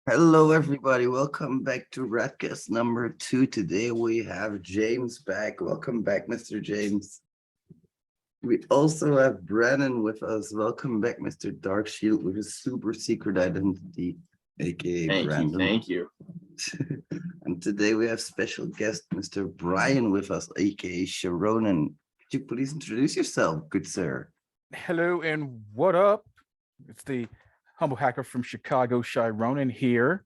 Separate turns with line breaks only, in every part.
Hello, everybody. Welcome back to RatCast number 2. Today we have James back. Welcome back, Mr. James. We also have Brennan with us. Welcome back, Mr. Darkshield, with his super secret identity, aka Brandon.
Thank you.
And today we have special guest, Mr. Brian, with us, aka Sharonan. Could you please introduce yourself, good sir?
Hello and what up? It's the humble hacker from Chicago, Sharonan here.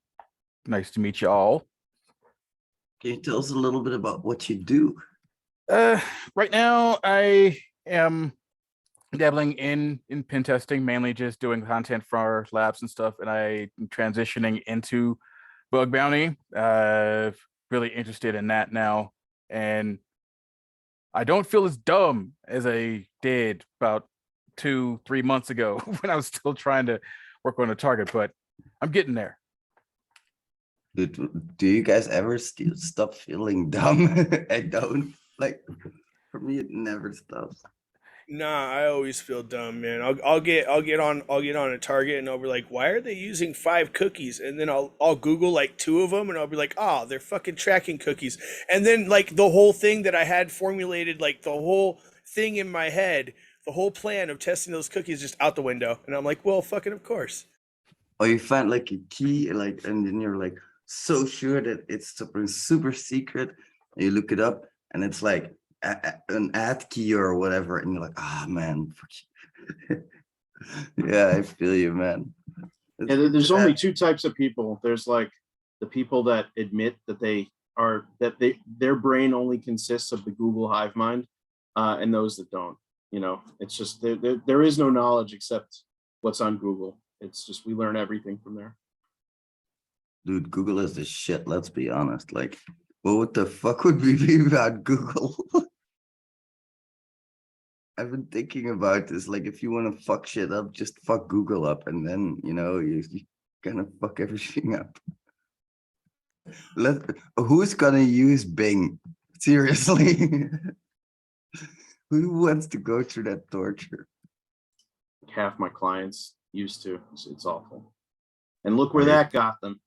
Nice to meet you all.
Can you tell us a little bit about what you do?
Right now I am dabbling in pen testing, mainly just doing content for our labs and stuff, and I'm transitioning into bug bounty. Really interested in that now, and I don't feel as dumb as I did about 2-3 months ago when I was still trying to work on a target, but I'm getting there.
Do you guys ever stop feeling dumb? I don't. Like, for me, it never stops.
Nah, I always feel dumb, man. I'll get on a target and I'll be like, why are they using 5 cookies? And then I'll Google like 2 of them and I'll be like, oh, they're fucking tracking cookies. And then like the whole thing that I had formulated, like the whole thing in my head, the whole plan of testing those cookies just out the window. And I'm like, well, fucking of course.
Or you find like a key, like, and then you're like so sure that it's super secret. And you look it up and it's like an ad key or whatever, and you're like, ah, man, fuck you. Yeah, I feel you, man.
Yeah, there's only 2 types of people. There's like the people that admit that their brain only consists of the Google hive mind, and those that don't. You know, it's just there is no knowledge except what's on Google. It's just we learn everything from there.
Dude, Google is the shit, let's be honest. Like, well, what the fuck would we be without Google? I've been thinking about this. Like, if you want to fuck shit up, just fuck Google up, and then, you know, you kind of fuck everything up. Who's gonna use Bing? Seriously? Who wants to go through that torture?
Half my clients used to. It's awful. And look where that got them.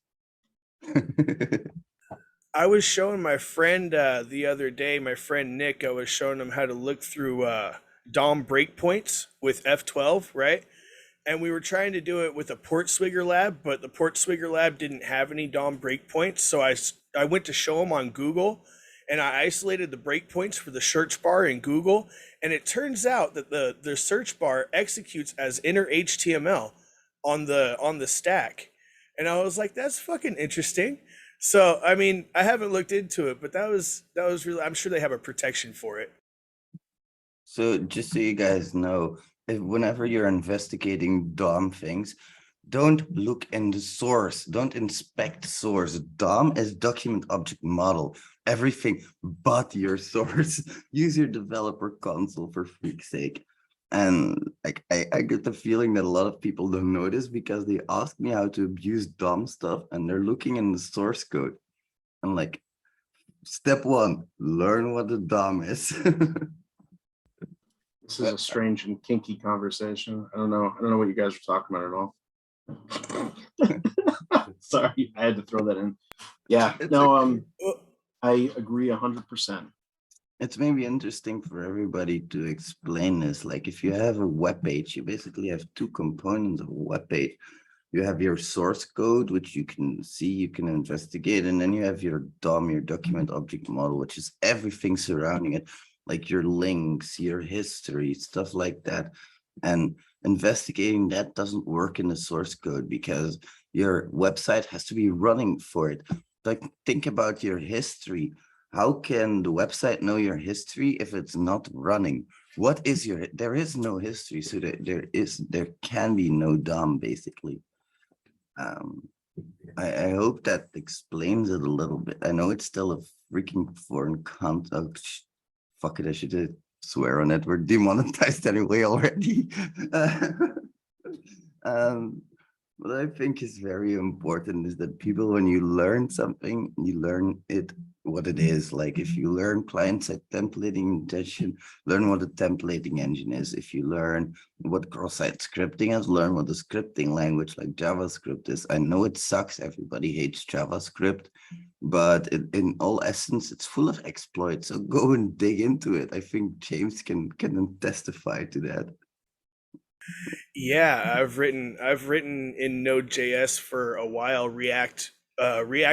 I was showing my friend the other day, my friend Nick, I was showing him how to look through DOM breakpoints with F12, right? And we were trying to do it with a PortSwigger lab, but the PortSwigger lab didn't have any DOM breakpoints. So I went to show him on Google, and I isolated the breakpoints for the search bar in Google. And it turns out that the search bar executes as inner HTML on the stack. And I was like, that's fucking interesting. So, I mean, I haven't looked into it, but that was really, I'm sure they have a protection for it.
So just so you guys know, whenever you're investigating DOM things, don't look in the source. Don't inspect source. DOM is document object model. Everything but your source. Use your developer console for freak's sake. And like I get the feeling that a lot of people don't know this because they ask me how to abuse DOM stuff and they're looking in the source code. And like, step 1, learn what the DOM is.
This is a strange and kinky conversation. I don't know what you guys are talking about at all. Sorry, I had to throw that in. Yeah, I agree 100%.
It's maybe interesting for everybody to explain this. Like, if you have a web page, you basically have 2 components of a web page. You have your source code, which you can see, you can investigate, and then you have your DOM, your document object model, which is everything surrounding it, like your links, your history, stuff like that. And investigating that doesn't work in the source code because your website has to be running for it. Like, think about your history. How can the website know your history if it's not running? What is there is no history, so there can be no DOM, basically. I hope that explains it a little bit. I know it's still a freaking foreign concept. Fuck it, I should swear on it. We're demonetized anyway already. What I think is very important is that people, when you learn something, you learn it what it is. Like if you learn client-side templating intention, learn what a templating engine is. If you learn what cross-site scripting is, learn what a scripting language like JavaScript is. I know it sucks. Everybody hates JavaScript, but in all essence, it's full of exploits. So go and dig into it. I think James can testify to that.
Yeah, I've written in Node.js for a while. React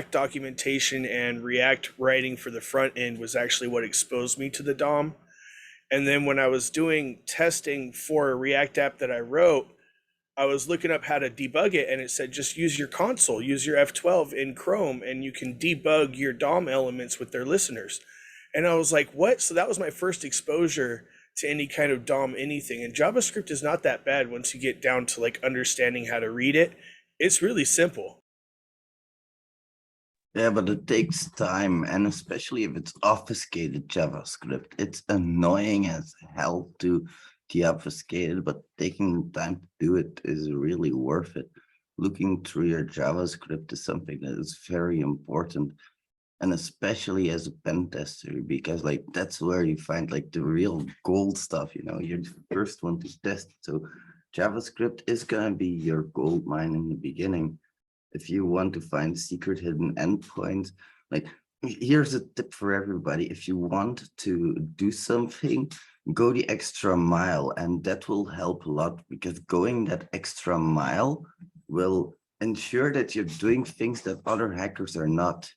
documentation and React writing for the front end was actually what exposed me to the DOM. And then when I was doing testing for a React app that I wrote, I was looking up how to debug it, and it said just use your console, use your F12 in Chrome, and you can debug your DOM elements with their listeners. And I was like, what? So that was my first exposure to any kind of DOM anything. And JavaScript is not that bad once you get down to like understanding how to read it. It's really simple.
Yeah, but it takes time, and especially if it's obfuscated JavaScript, it's annoying as hell to deobfuscate it, but taking the time to do it is really worth it. Looking through your JavaScript is something that is very important, and especially as a pen tester, because like that's where you find like the real gold stuff, you know, you're the first one to test. So JavaScript is gonna be your gold mine in the beginning. If you want to find secret hidden endpoints, like here's a tip for everybody. If you want to do something, go the extra mile, and that will help a lot, because going that extra mile will ensure that you're doing things that other hackers are not.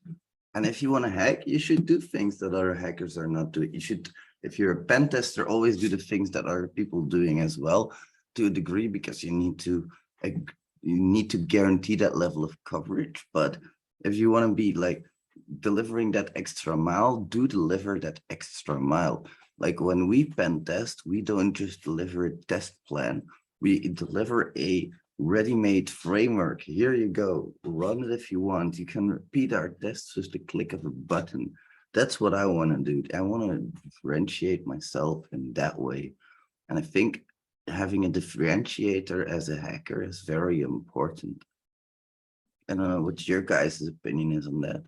And if you want to hack, you should do things that other hackers are not doing. You should, if you're a pen tester, always do the things that other people doing as well, to a degree, because you need to guarantee that level of coverage. But if you want to be like delivering that extra mile, do deliver that extra mile. Like when we pen test, we don't just deliver a test plan. We deliver a ready-made framework. Here you go, run it if you want. You can repeat our tests with the click of a button. That's what I want to do. I want to differentiate myself in that way. And I think having a differentiator as a hacker is very important. I don't know what your guys' opinion is on that.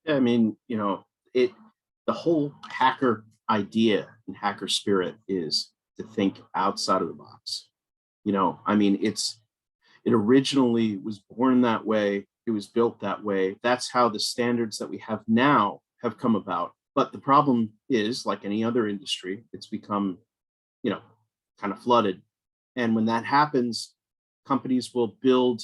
Yeah, I mean, you know, the whole hacker idea and hacker spirit is to think outside of the box. You know, I mean, it originally was born that way. It was built that way. That's how the standards that we have now have come about. But the problem is, like any other industry, it's become, you know, kind of flooded. And when that happens, companies will build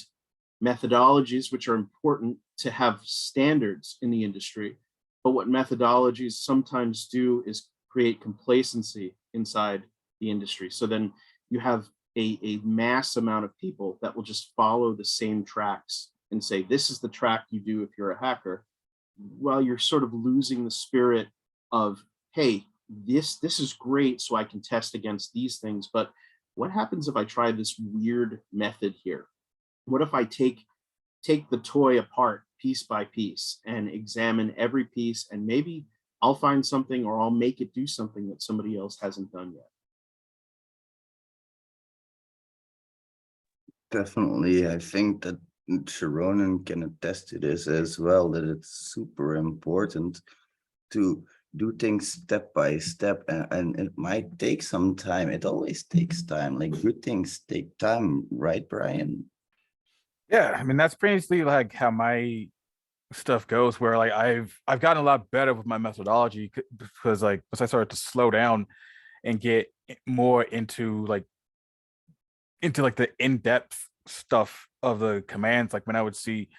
methodologies which are important to have standards in the industry. But what methodologies sometimes do is create complacency inside the industry. So then you have a mass amount of people that will just follow the same tracks and say, this is the track you do if you're a hacker, while you're sort of losing the spirit of, hey, this is great, so I can test against these things. But what happens if I try this weird method here? What if I take the toy apart piece by piece and examine every piece, and maybe I'll find something, or I'll make it do something that somebody else hasn't done yet.
Definitely, I think that Sharonan can attest to this as well, that it's super important to do things step by step, and it might take some time. It always takes time. Like good things take time, right, Brian?
Yeah, I mean that's basically like how my stuff goes, where like I've gotten a lot better with my methodology, because like once I started to slow down and get more into like the in-depth stuff of the commands, like when I would see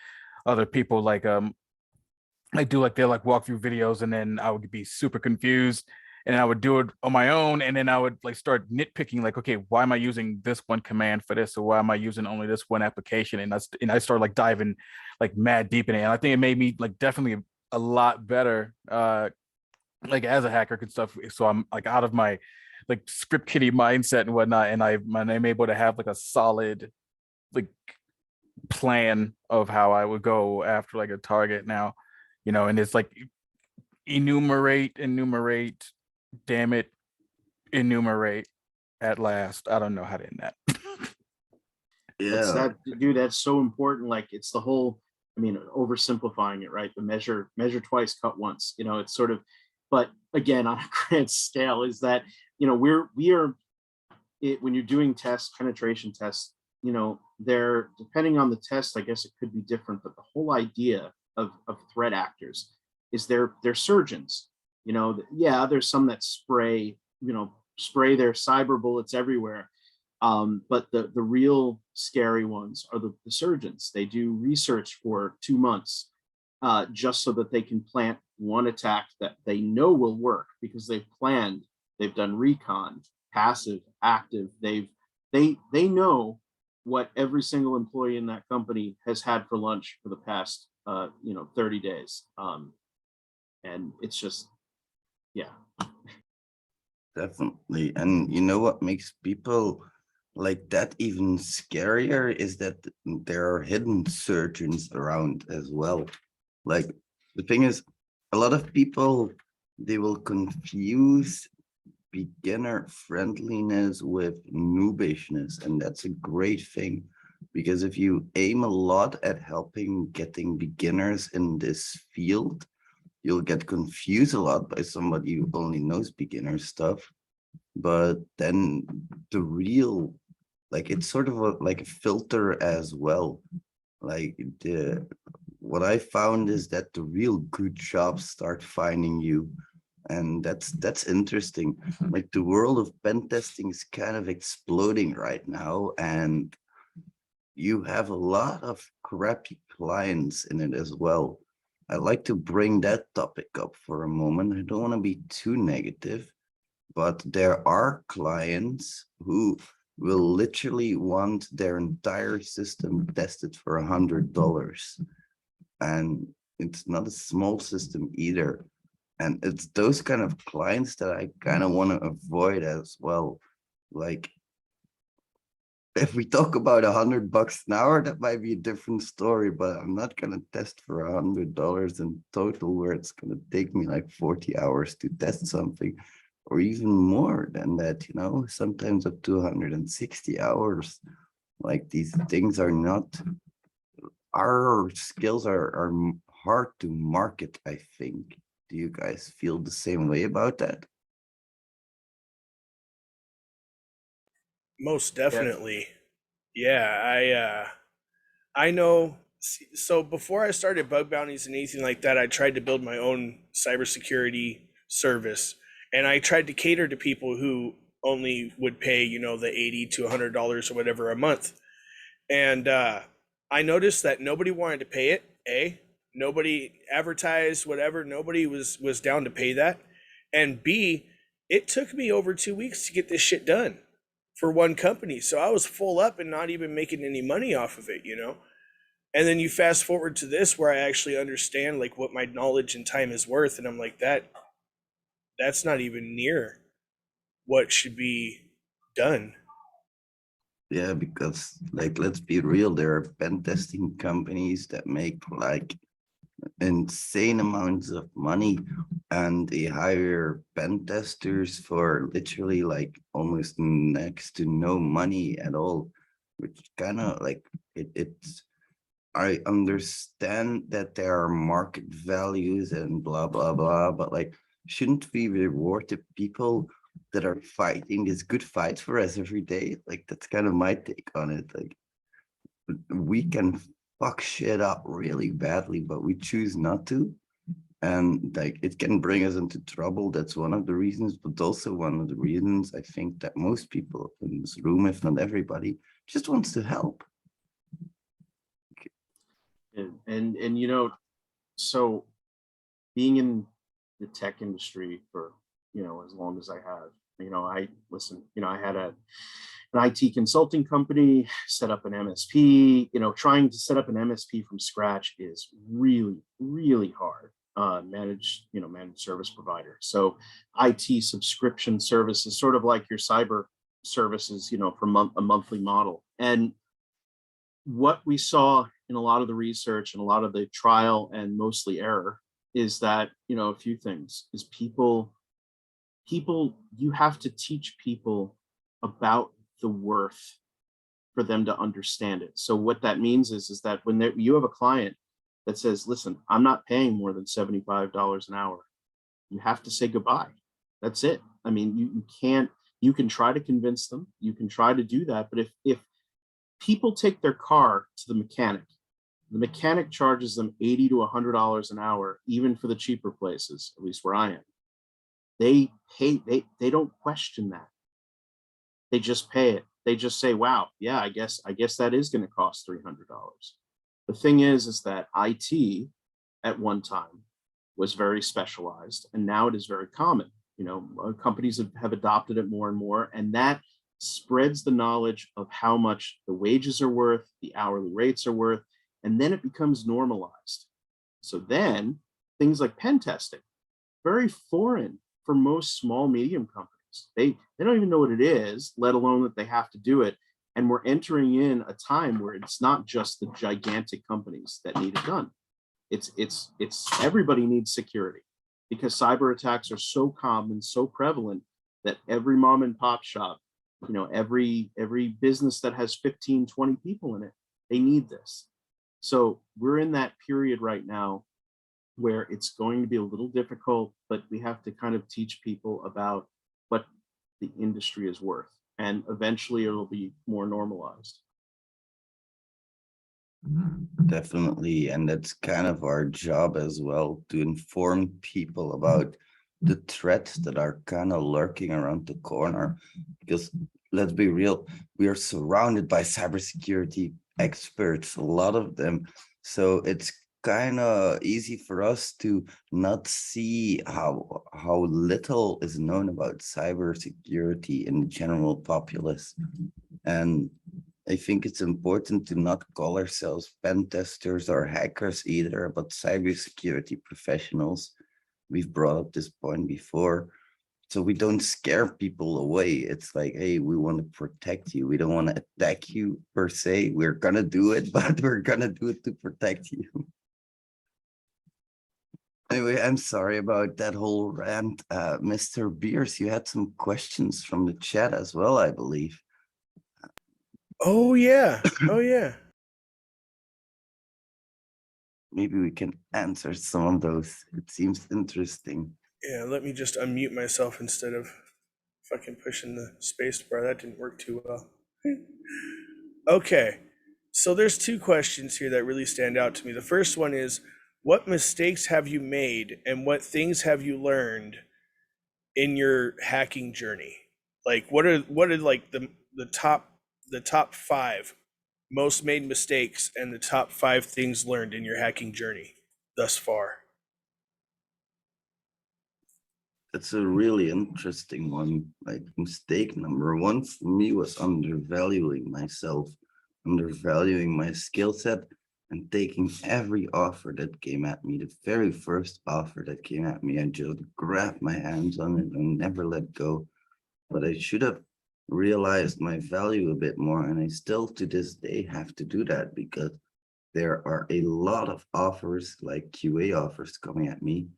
other people like do like their like walkthrough videos, and then I would be super confused, and I would do it on my own, and then I would like start nitpicking, like, okay, why am I using this one command for this, or why am I using only this one application? And I started like diving like mad deep in it, and I think it made me like definitely a lot better like as a hacker and stuff. So I'm like out of my like script kiddie mindset and whatnot, and I'm able to have like a solid like plan of how I would go after like a target now, you know. And it's like enumerate, damn it, enumerate at last. I don't know how to end that.
Yeah,
Dude, that's so important. Like it's the whole, I mean, oversimplifying it, right? The measure twice, cut once, it's sort of, but again, on a grand scale is that, we are when you're doing tests, penetration tests, they're depending on the test, I guess it could be different, but the whole idea of threat actors is they're surgeons. Yeah, there's some that spray their cyber bullets everywhere. But the real scary ones are the surgeons. They do research for 2 months just so that they can plant one attack that they know will work because they've done recon, passive, active. They know what every single employee in that company has had for lunch for the past 30 days. And it's just, yeah.
definitely. And you know what makes people like that even scarier is that there are hidden surgeons around as well. Like the thing is, a lot of people, they will confuse beginner friendliness with noobishness, and that's a great thing, because if you aim a lot at helping getting beginners in this field, you'll get confused a lot by somebody who only knows beginner stuff. But then the real, like, it's sort of like a filter as well. Like what I found is that the real good jobs start finding you, and that's interesting. Like the world of pen testing is kind of exploding right now, and you have a lot of crappy clients in it as well. I'd like to bring that topic up for a moment. I don't want to be too negative, but there are clients who will literally want their entire system tested for $100. And it's not a small system either. And it's those kind of clients that I kind of want to avoid as well. Like, if we talk about $100 an hour, that might be a different story, but I'm not going to test for $100 in total, where it's going to take me like 40 hours to test something, or even more than that, sometimes up to 160 hours. Like, these things are not, our skills are hard to market, I think. Do you guys feel the same way about that?
Most definitely. Yeah, I know. So before I started bug bounties and anything like that, I tried to build my own cybersecurity service, and I tried to cater to people who only would pay, the $80 to $100 or whatever a month. And I noticed that nobody wanted to pay it. Nobody advertised, whatever. Nobody was down to pay that. And B, it took me over 2 weeks to get this shit done for one company. So I was full up and not even making any money off of it. And then you fast forward to this where I actually understand like what my knowledge and time is worth, and I'm like, that's not even near what should be done.
Yeah, because like, let's be real, there are pen testing companies that make like insane amounts of money, and they hire pen testers for literally like almost next to no money at all, which kind of like it's, I understand that there are market values and blah blah blah, but like, shouldn't we reward the people that are fighting this good fight for us every day? Like, that's kind of my take on it. Like, we can fuck shit up really badly, but we choose not to. And like, it can bring us into trouble. That's one of the reasons, but also one of the reasons I think that most people in this room, if not everybody, just wants to help.
And so being in the tech industry for as long as I have, I had an IT consulting company, set up an MSP. Trying to set up an MSP from scratch is really, really hard. Managed service provider. So IT subscription service is sort of like your cyber services, for a monthly model. And what we saw in a lot of the research and a lot of the trial and mostly error is that, a few things is people, you have to teach people about the worth for them to understand it. So what that means is that when you have a client that says, listen, I'm not paying more than $75 an hour, you have to say goodbye. That's it. I mean, you can't, you can try to convince them, you can try to do that, but if people take their car to the mechanic charges them $80 to $100 an hour, even for the cheaper places, at least where I am. They pay, they don't question that. They just pay it. They just say, wow, yeah, I guess that is going to cost $300. The thing is that IT at one time was very specialized, and now it is very common. You know, companies have adopted it more and more, and that spreads the knowledge of how much the wages are worth, the hourly rates are worth, and then it becomes normalized. So then things like pen testing, very foreign for most small, medium companies. They don't even know what it is, let alone that they have to do it. And we're entering in a time where it's not just the gigantic companies that need it done. It's everybody needs security, because cyber attacks are so common, so prevalent, that every mom and pop shop, you know, every business that has 15, 20 people in it, they need this. So we're in that period right now where it's going to be a little difficult, but we have to kind of teach people about what the industry is worth, and eventually it'll be more normalized.
Definitely, and that's kind of our job as well, to inform people about the threats that are kind of lurking around the corner. Because let's be real, we are surrounded by cybersecurity experts, a lot of them. So it's kind of easy for us to not see how little is known about cybersecurity in the general populace. And I think it's important to not call ourselves pen testers or hackers either, but cybersecurity professionals. We've brought up this point before. So we don't scare people away. It's like, hey, we want to protect you. We don't want to attack you per se. We're going to do it, but we're going to do it to protect you. Anyway, I'm sorry about that whole rant. Mr. Beers, you had some questions from the chat as well, I believe.
Oh, yeah. Oh, yeah.
Maybe we can answer some of those. It seems interesting.
Yeah, let me just unmute myself instead of fucking pushing the space bar. That didn't work too well. Okay, so there's two questions here that really stand out to me. The first one is, what mistakes have you made and what things have you learned in your hacking journey? Like, what are like the top 5 most made mistakes and the top 5 things learned in your hacking journey thus far?
That's a really interesting one. Like, mistake number 1 for me was undervaluing myself, undervaluing my skill set, and taking every offer that came at me. The very first offer that came at me, I just grabbed my hands on it and never let go. But I should have realized my value a bit more, and I still to this day have to do that, because there are a lot of offers, like QA offers, coming at me,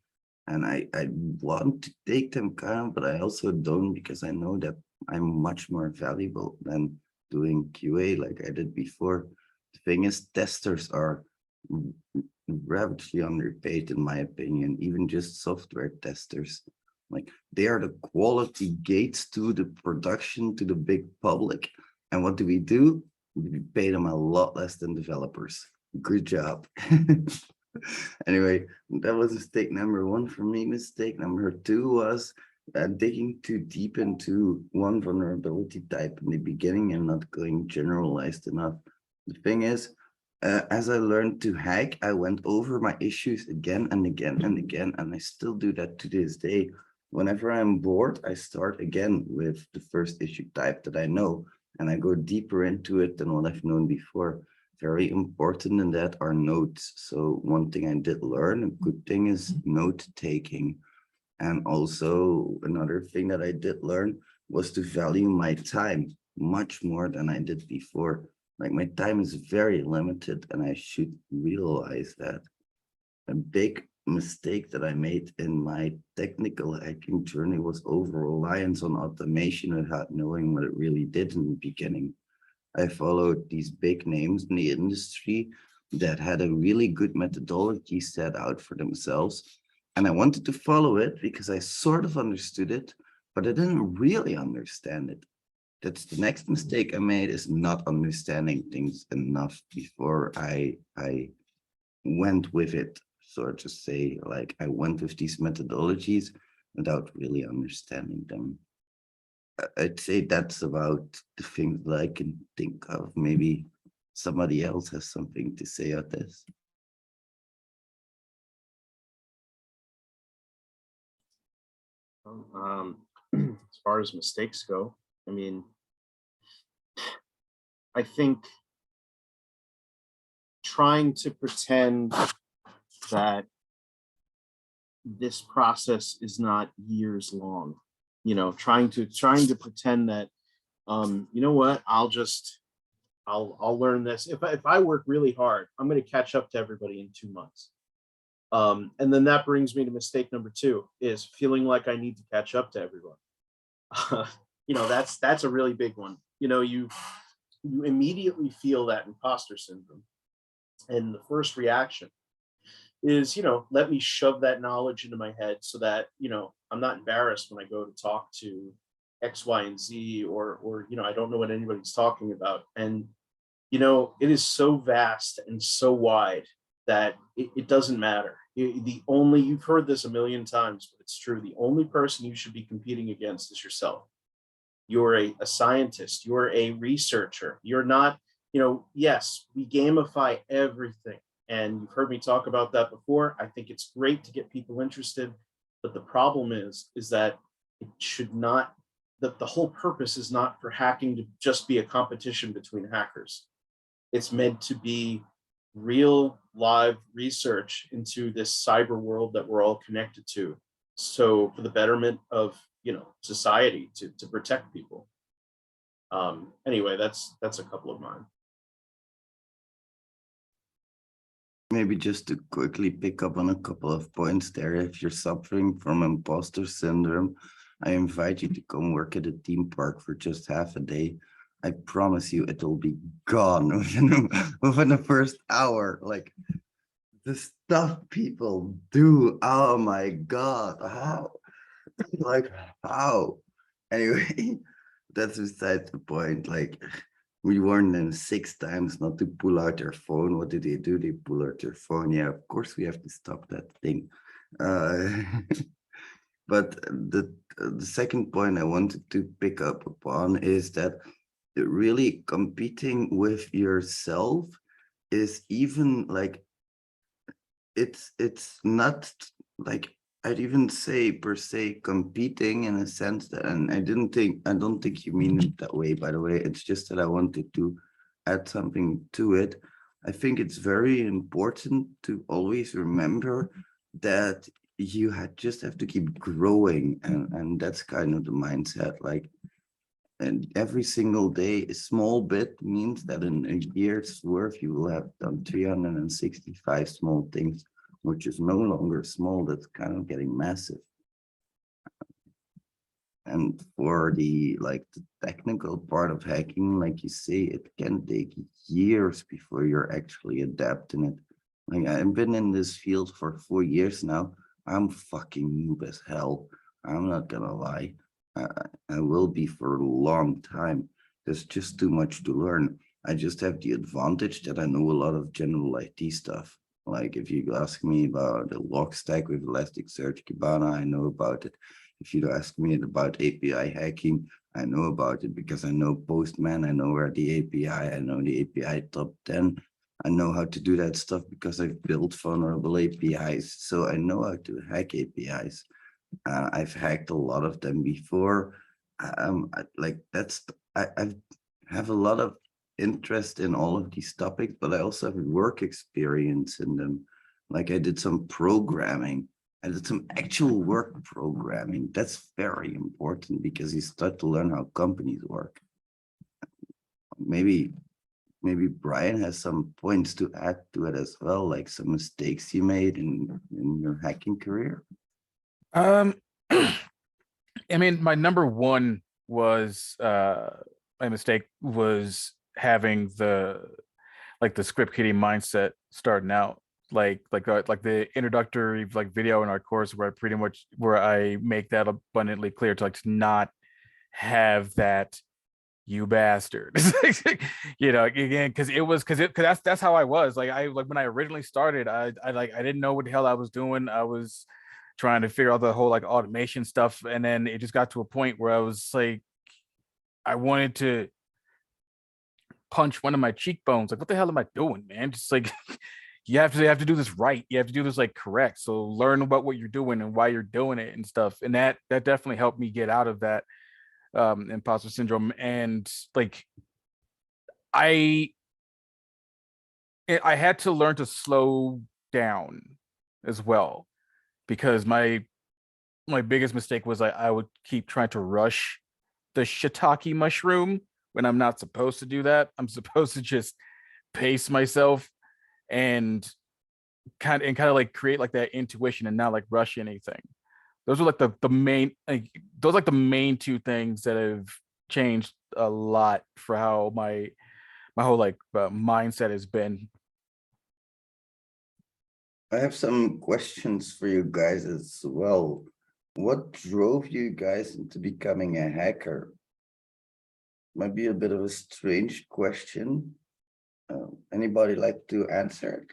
and I want to take them kind of, but I also don't, because I know that I'm much more valuable than doing QA like I did before. The thing is, testers are ravagely underpaid, in my opinion, even just software testers. Like, they are the quality gates to the production, to the big public. And what do? We pay them a lot less than developers. Good job. Anyway, that was mistake number 1 for me. Mistake number 2 was digging too deep into one vulnerability type in the beginning and not going generalized enough. The thing is, as I learned to hack, I went over my issues again and again and again, and I still do that to this day. Whenever I'm bored, I start again with the first issue type that I know, and I go deeper into it than what I've known before. Very important in that are notes. So one thing I did learn, a good thing, is note taking. And also another thing that I did learn was to value my time much more than I did before. Like, my time is very limited, and I should realize that. A big mistake that I made in my technical hacking journey was over reliance on automation without knowing what it really did in the beginning. I followed these big names in the industry that had a really good methodology set out for themselves. And I wanted to follow it because I sort of understood it, but I didn't really understand it. That's the next mistake I made, is not understanding things enough before I went with it. So to say, like, I went with these methodologies without really understanding them. I'd say that's about the things that I can think of. Maybe somebody else has something to say on this.
As far as mistakes go, I mean, I think trying to pretend that this process is not years long, you know, trying to pretend that, you know what, I'll learn this. If I work really hard, I'm going to catch up to everybody in 2 months. And then that brings me to mistake number 2, is feeling like I need to catch up to everyone. You know, that's a really big one. You know, you immediately feel that imposter syndrome. And the first reaction is, you know, let me shove that knowledge into my head so that, you know, I'm not embarrassed when I go to talk to X, Y, and Z, or, you know, I don't know what anybody's talking about. And, you know, it is so vast and so wide that it doesn't matter. You've heard this a million times, but it's true. The only person you should be competing against is yourself. You're a scientist, you're a researcher. You're not, you know, yes, we gamify everything. And you've heard me talk about that before. I think it's great to get people interested. But the problem is that it should not, that the whole purpose is not for hacking to just be a competition between hackers. It's meant to be real live research into this cyber world that we're all connected to. So for the betterment of, you know, society, to protect people. Anyway, that's a couple of mine.
Maybe just to quickly pick up on a couple of points there. If you're suffering from imposter syndrome, I invite you to come work at a theme park for just half a day. I promise you it'll be gone within the first hour. Like, the stuff people do, oh my God, how? Like, how? Anyway, that's beside the point. Like, we warned them 6 times not to pull out their phone. What did they do? They pull out their phone. Yeah, of course we have to stop that thing. But the second point I wanted to pick up upon is that really competing with yourself is even like, it's not like, I'd even say per se competing in a sense that, and I don't think you mean it that way, by the way. It's just that I wanted to add something to it. I think it's very important to always remember that you just have to keep growing, and that's kind of the mindset. Like, and every single day, a small bit means that in a year's worth, you will have done 365 small things, which is no longer small. That's kind of getting massive. And for the technical part of hacking, like you say, it can take years before you're actually adapting it. Like, I've been in this field for 4 years now. I'm fucking noob as hell. I'm not gonna lie. I will be for a long time. There's just too much to learn. I just have the advantage that I know a lot of general IT stuff. Like, if you ask me about the log stack with Elasticsearch, Kibana, I know about it. If you ask me about API hacking, I know about it because I know Postman, I know where the API, I know the API top 10. I know how to do that stuff because I've built vulnerable APIs. So I know how to hack APIs. I've hacked a lot of them before. I have a lot of interest in all of these topics, but I also have work experience in them. Like, I did some programming. I did some actual work programming. That's very important because you start to learn how companies work. Maybe Brian has some points to add to it as well, like some mistakes you made in your hacking career.
I mean, my number one was my mistake was having the script kiddie mindset starting out. Like the introductory like video in our course where I make that abundantly clear to not have that you bastard. Again, because that's how I was. Like when I originally started, I didn't know what the hell I was doing. I was trying to figure out the whole like automation stuff, and then it just got to a point where I was like, I wanted to punch one of my cheekbones. Like, what the hell am I doing, man? Just like you have to do this right. You have to do this like correct. So learn about what you're doing and why you're doing it and stuff. And that definitely helped me get out of that imposter syndrome. And like I had to learn to slow down as well, because my biggest mistake was I would keep trying to rush the shiitake mushroom when I'm not supposed to do that. I'm supposed to just pace myself and kind of like create like that intuition and not like rush anything. Those are like the main, like those like the main two things that have changed a lot for how my whole like mindset has been.
I have some questions for you guys as well. What drove you guys into becoming a hacker? Might be a bit of a strange question. Anybody like to answer it?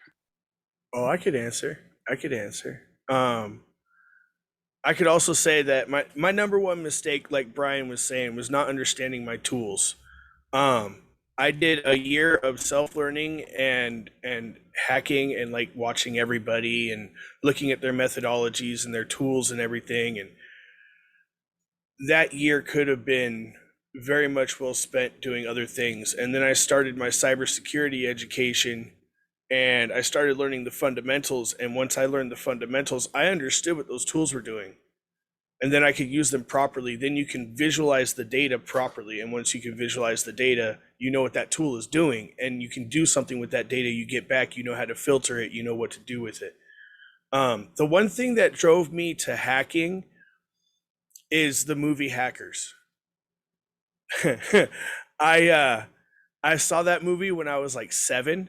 Oh, I could answer. I could also say that my number one mistake, like Brian was saying, was not understanding my tools. I did a year of self-learning and hacking and like watching everybody and looking at their methodologies and their tools and everything. And that year could have been very much well spent doing other things. And then I started my cybersecurity education and I started learning the fundamentals. And once I learned the fundamentals, I understood what those tools were doing. And then I could use them properly. Then you can visualize the data properly. And once you can visualize the data, you know what that tool is doing. And you can do something with that data you get back. You know how to filter it. You know what to do with it. The one thing that drove me to hacking is the movie Hackers. I saw that movie when I was like 7.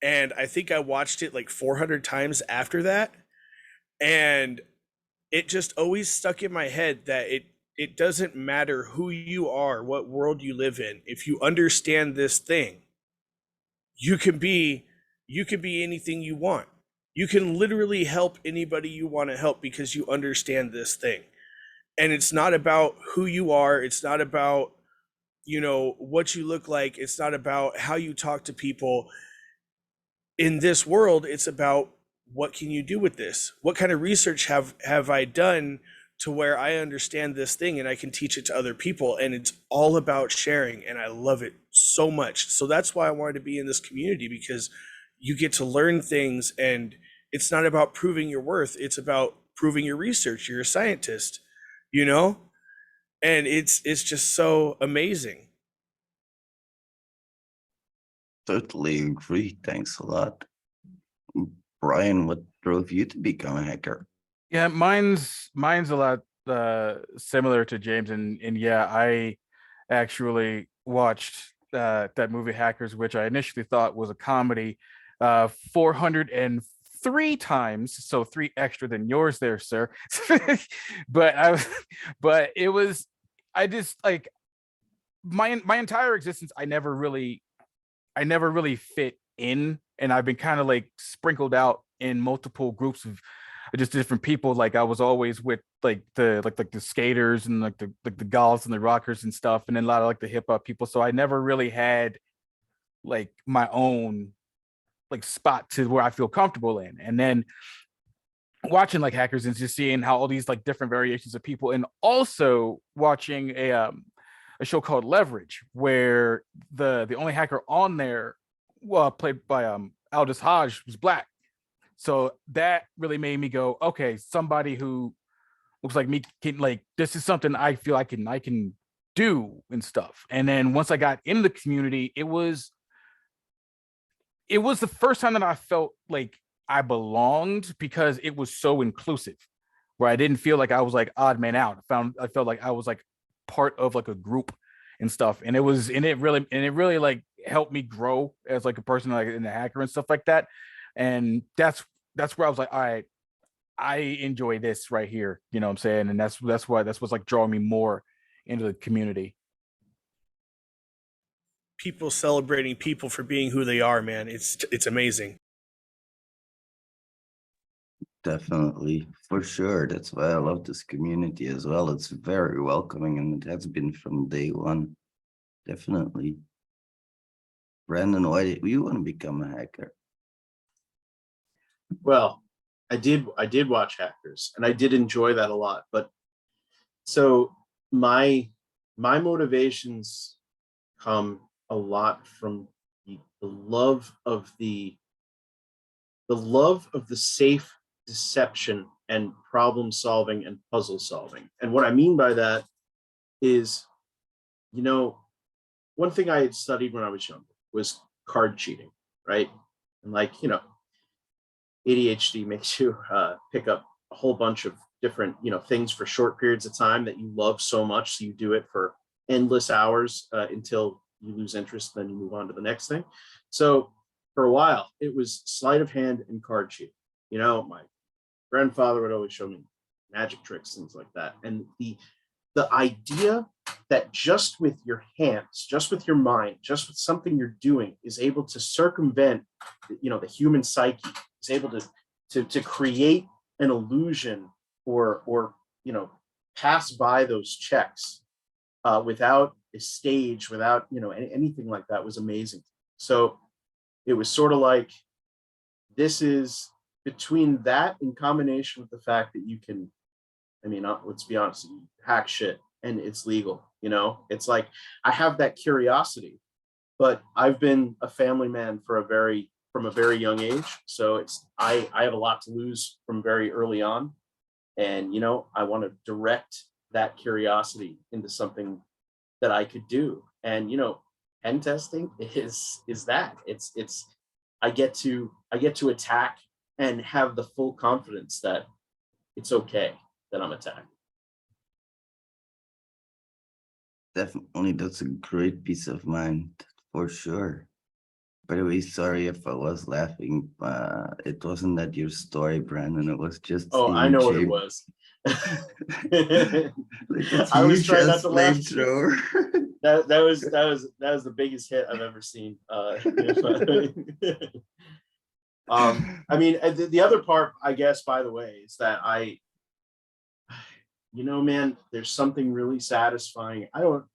And I think I watched it like 400 times after that. And it just always stuck in my head that it doesn't matter who you are, what world you live in. If you understand this thing, you can be anything you want. You can literally help anybody you want to help because you understand this thing. And it's not about who you are. It's not about, what you look like. It's not about how you talk to people. In this world, it's about what can you do with this? What kind of research have I done to where I understand this thing and I can teach it to other people? And it's all about sharing, and I love it so much. So that's why I wanted to be in this community, because you get to learn things, and it's not about proving your worth. It's about proving your research. You're a scientist, and it's just so amazing.
Totally agree. Thanks a lot. Brian, what drove you to become a hacker?
Yeah, mine's a lot similar to James, and yeah, I actually watched that movie Hackers, which I initially thought was a comedy, 403 times, so 3 extra than yours there, sir. but it was, I just like my entire existence, I never really fit in, and I've been kind of like sprinkled out in multiple groups of just different people. Like I was always with like the skaters and like the golfs and the rockers and stuff, and then a lot of like the hip hop people. So I never really had like my own like spot to where I feel comfortable in. And then watching like Hackers and just seeing how all these like different variations of people, and also watching a show called Leverage, where the only hacker on there, played by Aldous Hodge, was black. So that really made me go, okay, somebody who looks like me can, like, this is something I feel I can do and stuff. And then once I got in the community, it was the first time that I felt like I belonged, because it was so inclusive, where I didn't feel like I was like odd man out. I felt like I was like part of like a group, and stuff. And it really like helped me grow as like a person, like in the hacker and stuff like that. And that's where I was like, all right, I enjoy this right here. You know what I'm saying? And that's what's like drawing me more into the community.
People celebrating people for being who they are, man. It's amazing.
Definitely, for sure. That's why I love this community as well. It's very welcoming, and it has been from day one. Definitely. Brandon, why did you want to become a hacker?
Well, I did watch Hackers, and I did enjoy that a lot. But so my motivations come a lot from the love of the safe deception and problem solving and puzzle solving. And what I mean by that is, you know, one thing I had studied when I was younger was card cheating, right? And like, you know, ADHD makes you pick up a whole bunch of different, you know, things for short periods of time that you love so much. So you do it for endless hours until you lose interest, then you move on to the next thing. So for a while, it was sleight of hand and card cheating. You know, my grandfather would always show me magic tricks, things like that. And the idea that just with your hands, just with your mind, just with something you're doing is able to circumvent, you know, the human psyche, is able to create an illusion or you know, pass by those checks without a stage, without, you know, anything like that was amazing. So it was sort of like, this is between that in combination with the fact that you can, I mean, let's be honest, you hack shit and it's legal, you know? It's like, I have that curiosity, but I've been a family man from a very young age. So I have a lot to lose from very early on. And, you know, I want to direct that curiosity into something that I could do. And, you know, pen testing is that it's I get to attack and have the full confidence that it's okay that I'm attacked.
Definitely, that's a great peace of mind, for sure. By the way, sorry if I was laughing. It wasn't that your story, Brandon. It was just
Oh, I
seeing
know what it
Jim.
was.
Like, it's
I was
huge
trying not
as
to laugh.
flamethrower.
That was the biggest hit I've ever seen. I mean, the other part, I guess, by the way, is that you know, man, there's something really satisfying. I don't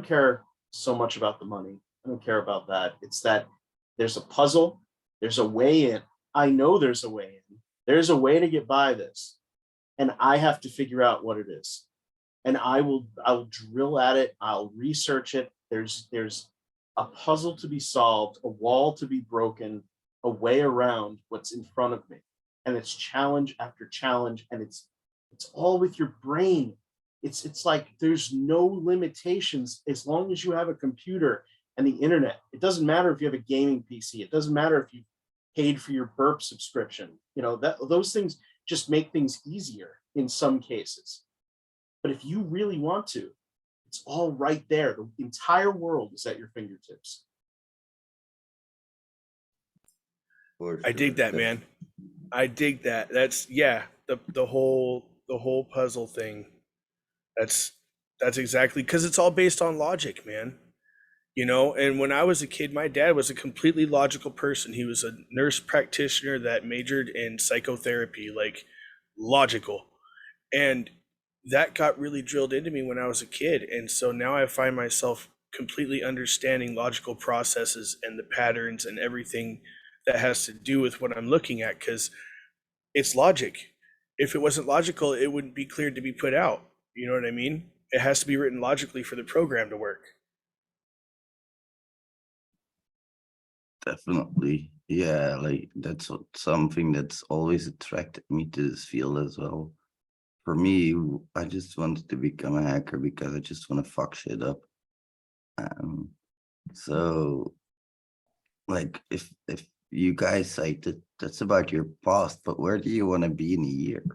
care so much about the money. I don't care about that. It's that there's a puzzle, there's a way in. I know there's a way in. There's a way to get by this. And I have to figure out what it is. And I'll drill at it, I'll research it. There's a puzzle to be solved, a wall to be broken, a way around what's in front of me. And it's challenge after challenge, and it's all with your brain. It's like there's no limitations as long as you have a computer and the internet. It doesn't matter if you have a gaming PC. It doesn't matter if you paid for your burp subscription. You know, those things just make things easier in some cases. But if you really want to, it's all right there. The entire world is at your fingertips.
I dig that, man. I dig that. That's, yeah, the whole puzzle thing. That's exactly, because it's all based on logic, man. You know, and when I was a kid, my dad was a completely logical person. He was a nurse practitioner that majored in psychotherapy, like logical. And that got really drilled into me when I was a kid. And so now I find myself completely understanding logical processes and the patterns and everything that has to do with what I'm looking at, because it's logic. If it wasn't logical, it wouldn't be cleared to be put out. You know what I mean? It has to be written logically for the program to work.
Definitely. Yeah, like that's something that's always attracted me to this field as well. For me, I just wanted to become a hacker because I just want to fuck shit up. So like if you guys like that's about your past, but where do you want to be in a year?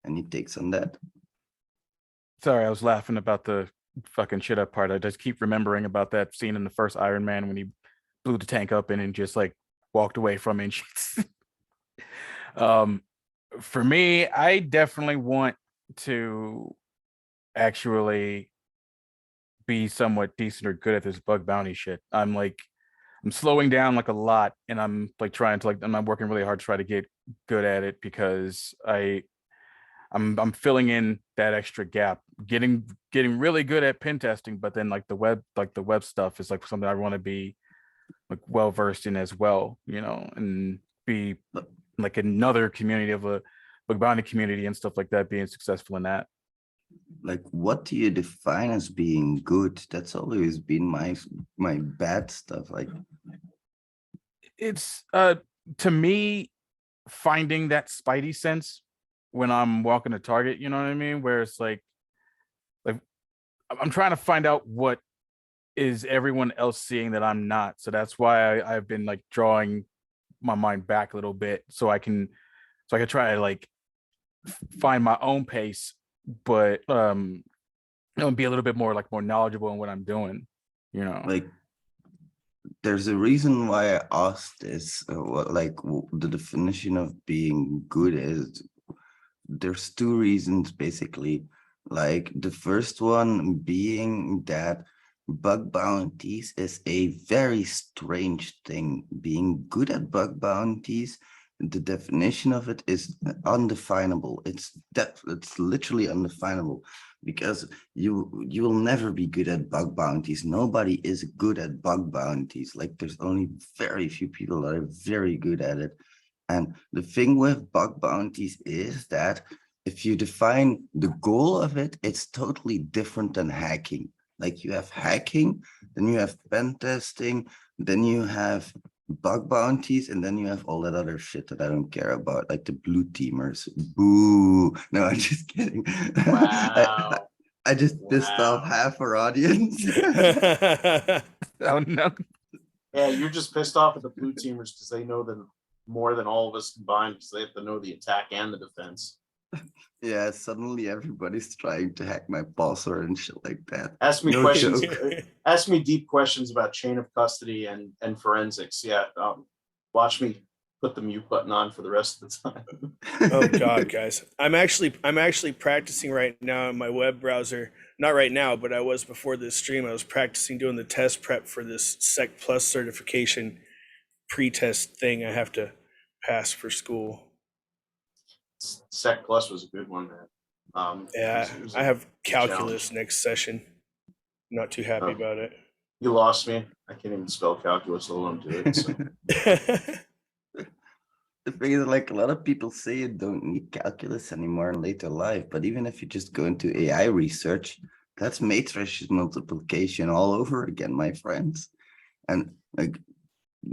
Any takes on that?
Sorry, I was laughing about the fucking shit up part. I just keep remembering about that scene in the first Iron Man when he blew the tank up and just like walked away from it. um, for me, I definitely want to actually be somewhat decent or good at this bug bounty shit. I'm slowing down like a lot, and I'm like trying to I'm working really hard to try to get good at it because I'm filling in that extra gap, getting really good at pen testing, but then like the web stuff is like something I want to be like well versed in as well, and be like another community of a bug bounty community and stuff like that, being successful in that.
Like, what do you define as being good? That's always been my bad stuff. Like,
It's to me, finding that spidey sense when I'm walking a target, you know what I mean? Where it's like I'm trying to find out what is everyone else seeing that I'm not. So that's why I've been like drawing my mind back a little bit so I can try to like find my own pace, but be a little bit more knowledgeable in what I'm doing,
like there's a reason why I asked this, the definition of being good is. There's two reasons basically. Like the first one being that bug bounties is a very strange thing. Being good at bug bounties, the definition of it is undefinable. It's literally undefinable, because you will never be good at bug bounties. Nobody is good at bug bounties. Like there's only very few people that are very good at it. And the thing with bug bounties is that if you define the goal of it, it's totally different than hacking. Like you have hacking, then you have pen testing, then you have bug bounties, and then you have all that other shit that I don't care about, like the blue teamers. Boo. No, I'm just kidding.
Wow.
I just pissed off half our audience.
Oh no.
Yeah, you're just pissed off at the blue teamers because they know them more than all of us combined, because they have to know the attack and the defense.
Yeah, suddenly everybody's trying to hack my pulsar and shit like that.
Ask me
No
questions.
joke.
Ask me deep questions about chain of custody and forensics. Yeah, watch me put the mute button on for the rest of the time.
Oh God, guys. I'm actually practicing right now in my web browser. Not right now, but I was before this stream. I was practicing doing the test prep for this Sec Plus certification pre-test thing I have to pass for school.
Sec Plus was a good one, man.
Yeah,
it was
I have calculus
challenge.
next session. Not too happy about it.
You lost me. I can't even spell calculus, let alone do it. So.
The thing is, like, a lot of people say you don't need calculus anymore in later life, but even if you just go into AI research, that's matrix multiplication all over again, my friends. And like,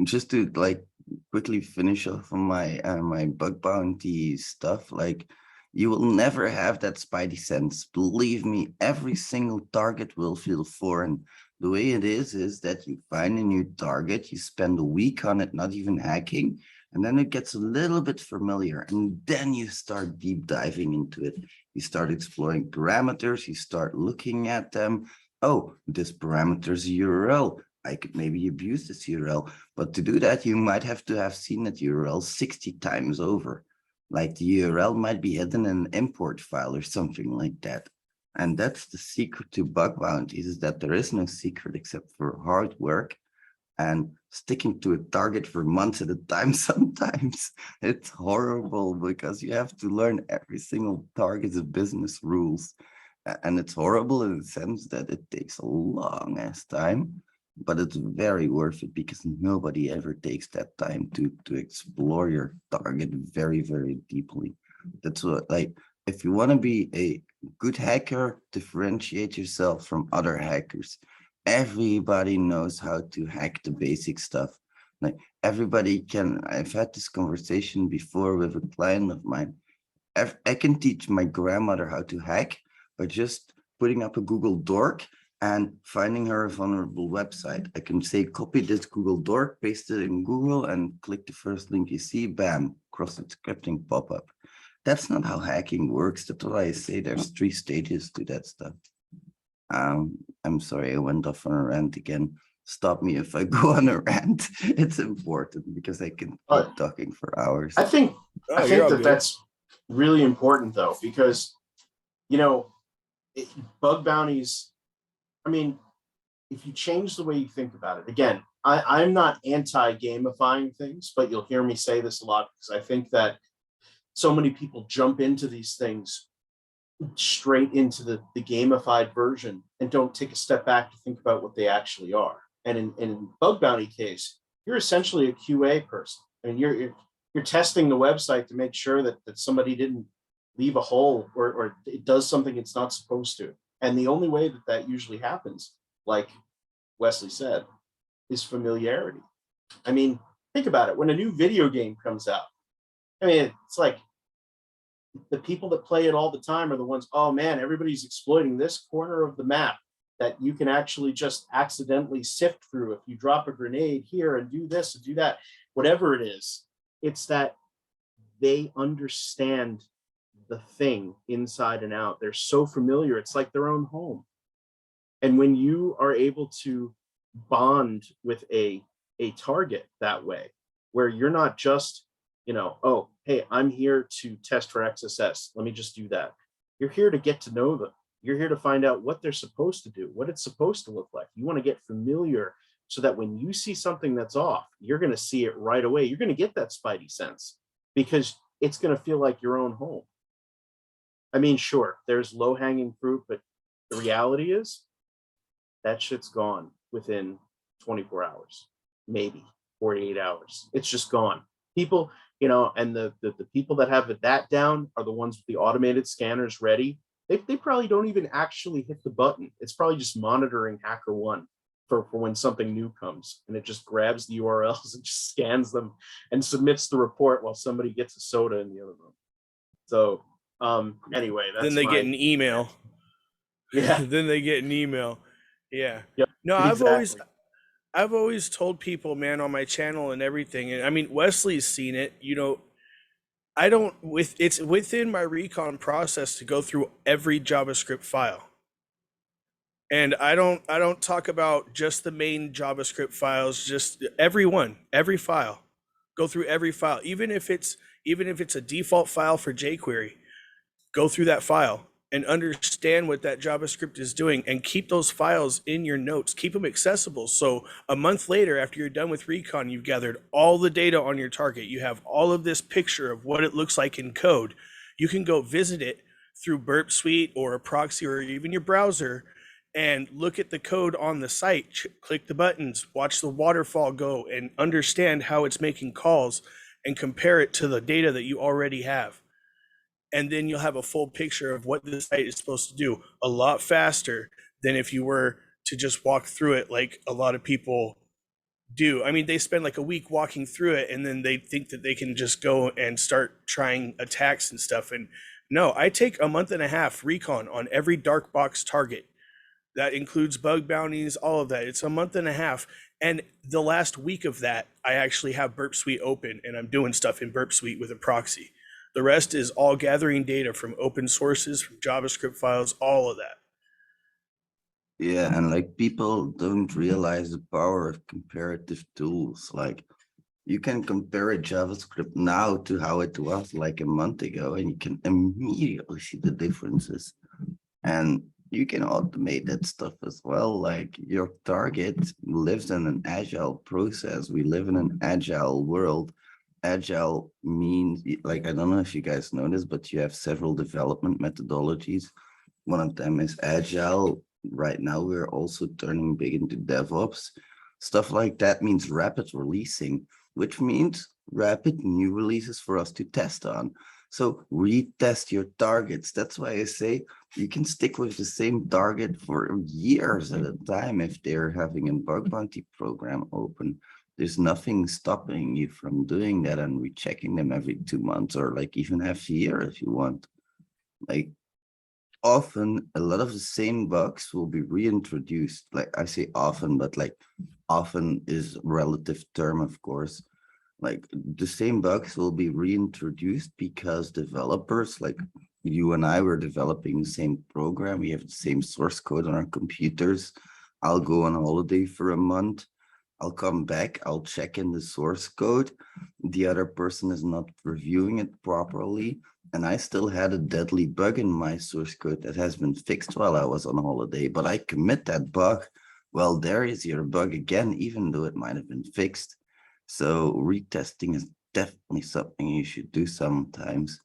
just to like quickly finish off on my my bug bounty stuff, like you will never have that spidey sense. Believe me, every single target will feel foreign. The way it is that you find a new target, you spend a week on it, not even hacking, and then it gets a little bit familiar, and then you start deep diving into it. You start exploring parameters, you start looking at them. Oh, this parameter's a URL. I could maybe abuse this URL, but to do that, you might have to have seen that URL 60 times over. Like the URL might be hidden in an import file or something like that. And that's the secret to bug bounties, is that there is no secret except for hard work and sticking to a target for months at a time. Sometimes it's horrible because you have to learn every single target's business rules. And it's horrible in the sense that it takes a long ass time, but it's very worth it because nobody ever takes that time to explore your target very, very deeply. That's what, like, if you want to be a good hacker, differentiate yourself from other hackers. Everybody knows how to hack the basic stuff. Like everybody can. I've had this conversation before with a client of mine. I can teach my grandmother how to hack by just putting up a Google Dork and finding her a vulnerable website. I can say, copy this Google Dork, paste it in Google, and click the first link you see, bam, cross-site scripting pop-up. That's not how hacking works. That's why I say there's 3 stages to that stuff. I'm sorry, I went off on a rant again. Stop me if I go on a rant. It's important because I can keep talking for hours.
I think
Oh, you're all good.
that's really important though, because bug bounties. I mean, if you change the way you think about it, again, I'm not anti-gamifying things, but you'll hear me say this a lot because I think that so many people jump into these things straight into the gamified version and don't take a step back to think about what they actually are. And in bug bounty case, you're essentially a QA person, and you're testing the website to make sure that somebody didn't leave a hole or it does something it's not supposed to. And the only way that usually happens, like Wesley said, is familiarity. I mean, think about it. When a new video game comes out, I mean, it's like the people that play it all the time are the ones, oh man, everybody's exploiting this corner of the map that you can actually just accidentally sift through if you drop a grenade here and do this and do that, whatever it is. It's that they understand the thing inside and out. They're so familiar. It's like their own home. And when you are able to bond with a target that way, where you're not just, oh, hey, I'm here to test for XSS. Let me just do that. You're here to get to know them. You're here to find out what they're supposed to do, what it's supposed to look like. You want to get familiar so that when you see something that's off, you're going to see it right away. You're going to get that spidey sense because it's going to feel like your own home. I mean, sure, there's low-hanging fruit, but the reality is that shit's gone within 24 hours, maybe 48 hours. It's just gone. People, and the people that have that down are the ones with the automated scanners ready. They probably don't even actually hit the button. It's probably just monitoring HackerOne for when something new comes, and it just grabs the URLs and just scans them and submits the report while somebody gets a soda in the other room. So anyway, that's
then they get an email.
Yeah.
Then they get an email. Yeah.
Yep,
No,
exactly.
I've always told people, man, on my channel and everything, and I mean, Wesley's seen it, it's within my recon process to go through every JavaScript file. And I don't talk about just the main JavaScript files, just every file. Go through every file, even if it's a default file for jQuery. Go through that file and understand what that JavaScript is doing, and keep those files in your notes. Keep them accessible. So a month later, after you're done with recon, you've gathered all the data on your target. You have all of this picture of what it looks like in code. You can go visit it through Burp Suite or a proxy or even your browser and look at the code on the site, click the buttons, watch the waterfall go, and understand how it's making calls and compare it to the data that you already have. And then you'll have a full picture of what the site is supposed to do a lot faster than if you were to just walk through it like a lot of people do. I mean, they spend like a week walking through it and then they think that they can just go and start trying attacks and stuff. And no, I take a month and a half recon on every dark box target. That includes bug bounties, all of that. It's a month and a half. And the last week of that, I actually have Burp Suite open and I'm doing stuff in Burp Suite with a proxy. The rest is all gathering data from open sources, from JavaScript files, all of that.
Yeah, and like people don't realize the power of comparative tools. Like you can compare a JavaScript now to how it was like a month ago, and you can immediately see the differences. And you can automate that stuff as well. Like your target lives in an agile process. We live in an agile world. Agile means, like, I don't know if you guys know this, but you have several development methodologies. One of them is agile. Right now, we're also turning big into DevOps. Stuff like that means rapid releasing, which means rapid new releases for us to test on. So retest your targets. That's why I say you can stick with the same target for years at a time if they're having a bug bounty program open. There's nothing stopping you from doing that and rechecking them every 2 months or like even half a year if you want. Like often a lot of the same bugs will be reintroduced. Like I say often, but like often is a relative term, of course. Like the same bugs will be reintroduced because developers like you and I were developing the same program. We have the same source code on our computers. I'll go on holiday for a month. I'll come back. I'll check in the source code. The other person is not reviewing it properly. And I still had a deadly bug in my source code that has been fixed while I was on holiday, but I commit that bug. Well, there is your bug again, even though it might have been fixed. So retesting is definitely something you should do sometimes.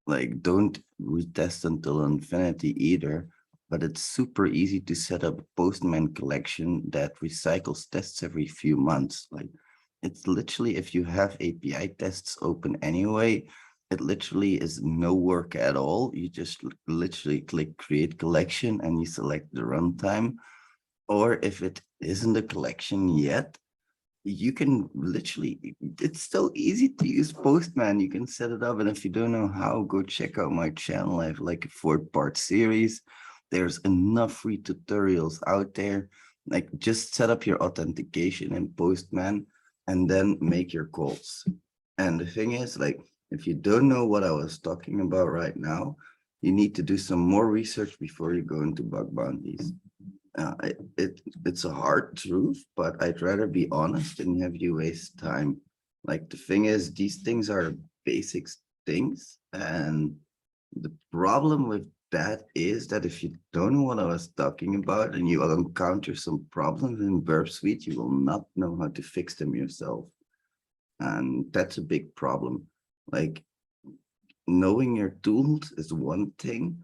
Like don't retest until infinity either, but it's super easy to set up a Postman collection that recycles tests every few months. Like it's literally, if you have API tests open anyway, it literally is no work at all. You just literally click create collection and you select the runtime. Or if it isn't a collection yet, you can literally, it's so easy to use Postman. You can set it up, and if you don't know how, go check out my channel. I have like a 4-part series. There's enough free tutorials out there. Like just set up your authentication in Postman and then make your calls. And the thing is, like, if you don't know what I was talking about right now, you need to do some more research before you go into bug bounties. It's a hard truth, but I'd rather be honest than have you waste time. Like the thing is, these things are basic things, and the problem with that is that if you don't know what I was talking about and you will encounter some problems in Burp Suite, you will not know how to fix them yourself. And that's a big problem. Like knowing your tools is one thing,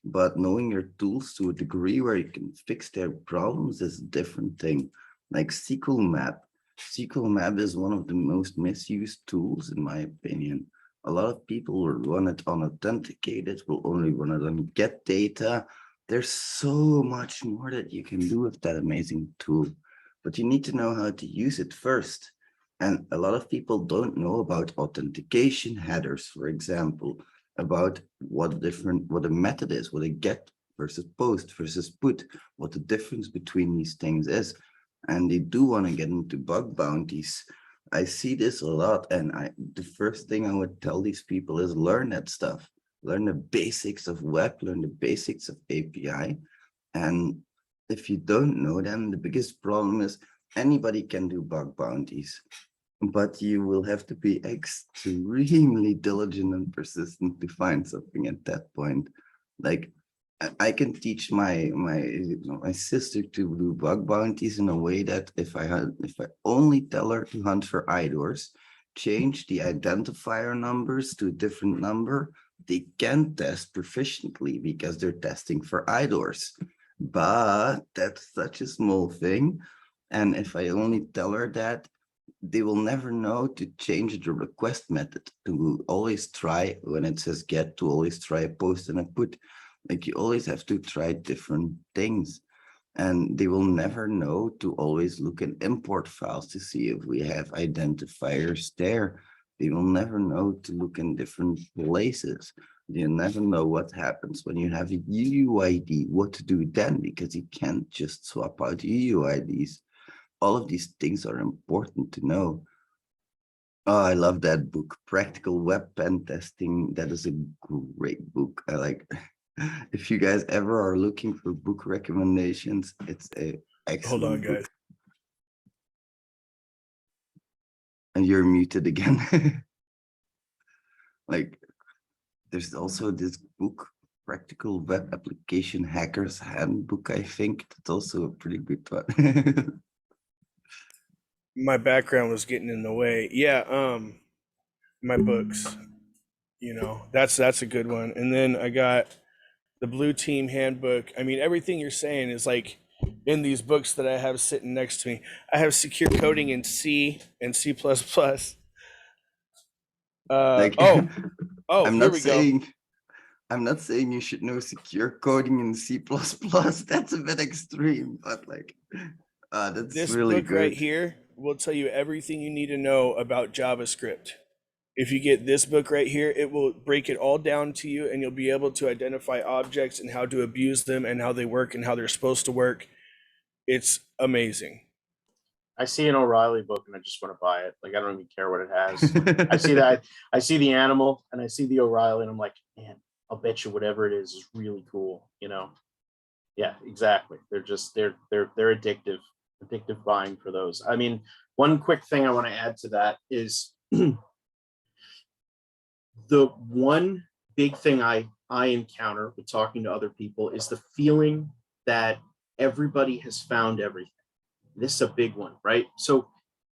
but knowing your tools to a degree where you can fix their problems is a different thing. Like SQL Map. SQL Map is one of the most misused tools, in my opinion. A lot of people will run it unauthenticated, will only run it on get data. There's so much more that you can do with that amazing tool, but you need to know how to use it first. And a lot of people don't know about authentication headers, for example, about what a method is, what a get versus post versus put, what the difference between these things is. And they do want to get into bug bounties. I see this a lot, and the first thing I would tell these people is learn that stuff. Learn the basics of web, learn the basics of API. And if you don't know them, the biggest problem is anybody can do bug bounties, but you will have to be extremely diligent and persistent to find something at that point. Like I can teach my sister to do bug bounties in a way that if I only tell her to hunt for IDORs, change the identifier numbers to a different number, they can test proficiently because they're testing for IDORs. But that's such a small thing. And if I only tell her that, they will never know to change the request method, to always try when it says get, to always try a post and a put. Like you always have to try different things, and they will never know to always look at import files to see if we have identifiers there. They will never know to look in different places. You never know what happens when you have a UUID, what to do then, because you can't just swap out UUIDs. All of these things are important to know. Oh, I love that book, Practical Web Pen Testing. That is a great book. I like. If you guys ever are looking for book recommendations, it's a excellent
Hold on,
book.
guys.
And you're muted again. Like, there's also this book, Practical Web Application Hackers Handbook, I think. That's also a pretty good one.
My background was getting in the way. Yeah, my books. That's a good one. And then I got the Blue Team Handbook. I mean, everything you're saying is like in these books that I have sitting next to me. I have secure coding in C and C++.
Like,
Oh,
I'm
here
not
we go.
saying I'm not saying you should know secure coding in C++. That's a bit extreme, but like, that's
This
really
book right
good.
here will tell you everything you need to know about JavaScript. If you get this book right here, it will break it all down to you, and you'll be able to identify objects and how to abuse them and how they work and how they're supposed to work. It's amazing.
I see an O'Reilly book and I just want to buy it. Like, I don't even care what it has. I see that. I see the animal and I see the O'Reilly and I'm like, man, I'll bet you whatever it is really cool, you know? Yeah, exactly. They're addictive buying for those. I mean, one quick thing I want to add to that is the one big thing I encounter with talking to other people is the feeling that everybody has found everything. This is a big one, right? So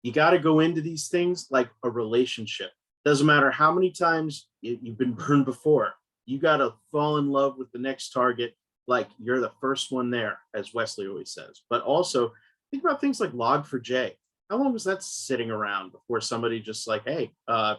you got to go into these things like a relationship. Doesn't matter how many times you've been burned before. You got to fall in love with the next target like you're the first one there, as Wesley always says. But also think about things like Log4j. How long was that sitting around before somebody just like, hey, I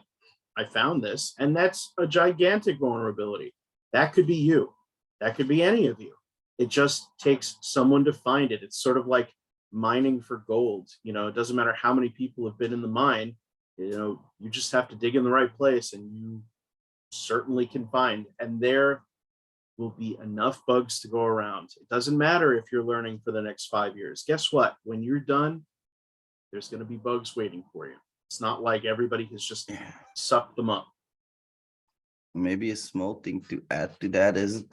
found this? And that's a gigantic vulnerability. That could be you. That could be any of you. It just takes someone to find it. It's sort of like mining for gold. You know, it doesn't matter how many people have been in the mine. You know, you just have to dig in the right place and you certainly can find. And there will be enough bugs to go around. It doesn't matter if you're learning for the next 5 years. Guess what? When you're done, there's going to be bugs waiting for you. It's not like everybody has just sucked them up.
Maybe a small thing to add to that is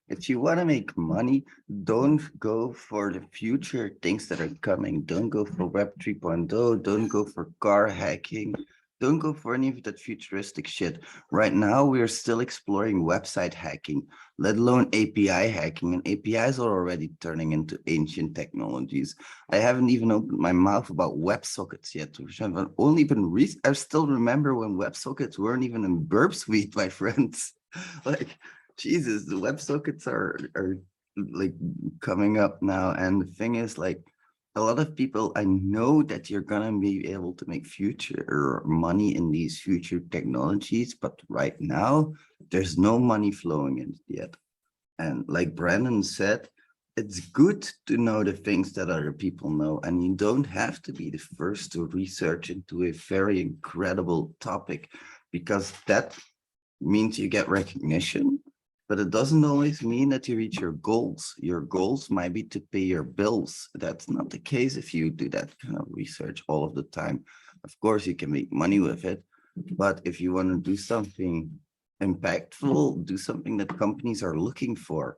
if you want to make money, don't go for the future things that are coming. Don't go for Web 3.0. Don't go for car hacking. Don't go for any of that futuristic shit. Right now, we're still exploring website hacking, let alone API hacking. And APIs are already turning into ancient technologies. I haven't even opened my mouth about WebSockets yet, which I've only been I still remember when WebSockets weren't even in Burp Suite, my friends. Like, Jesus, the WebSockets are like coming up now. And the thing is, like, a lot of people, I know that you're gonna be able to make future money in these future technologies, but right now there's no money flowing in yet. And like Brandon said, it's good to know the things that other people know, and you don't have to be the first to research into a very incredible topic, because that means you get recognition. But it doesn't always mean that you reach your goals. Your goals might be to pay your bills. That's not the case if you do that kind of research all of the time. Of course, you can make money with it. But if you want to do something impactful, do something that companies are looking for,